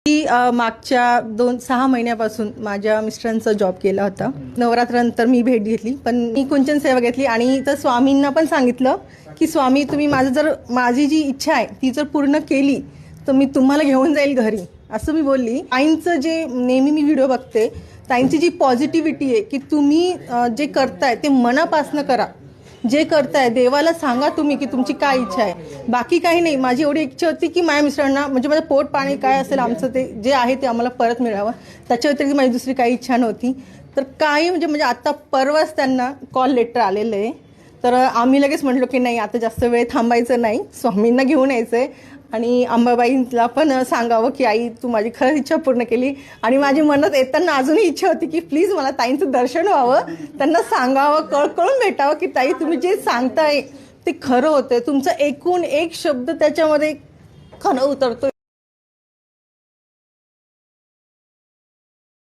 की मागच्या 2-6 महिन्यापासून माझ्या मिस्टरांचा जॉब केला होता. नवरात्रानंतर मी भेट घेतली, पण मी कुंचन सेवा घेतली आणि तर स्वामींना पण सांगितलं की स्वामी तुम्ही माझी जी इच्छा आहे ती जर पूर्ण केली तर मी तुम्हाला घेऊन जाईल घरी, असं मी बोलली. ताईंचं जे नेहमी मी व्हिडिओ बघते, ताईंची जी पॉझिटिव्हिटी आहे की तुम्ही जे करताय ते मनापासनं करा, जे करताय देवाला सांगा तुम्ही की तुमची काय इच्छा आहे, बाकी काही नाही. माझी एवढी इच्छा होती की माझ्या मिस्टरांना म्हणजे माझं पोट पाणी काय असेल आमचं ते जे आहे ते आम्हाला परत मिळावं, त्याच्या व्यतिरिक्त माझी दुसरी काही इच्छा नव्हती. तर काही म्हणजे आता परवाच त्यांना कॉल लेटर आलेलं आहे. तर आम्ही लगेच म्हटलो की नाही आता जास्त वेळ थांबायचं नाही, स्वामींना घेऊन यायचं आहे आणि अंबाबाईला पण सांगावं की आई तू माझी खरंच इच्छा पूर्ण केली. आणि माझी मनात येताना अजूनही इच्छा होती की प्लीज मला ताईंचं दर्शन व्हावं, त्यांना सांगावं, कळकळून भेटावं की ताई तुम्ही जे सांगताय ते खरं होतंय, तुमचं एकूण एक शब्द त्याच्यामध्ये खरं उतरतोय.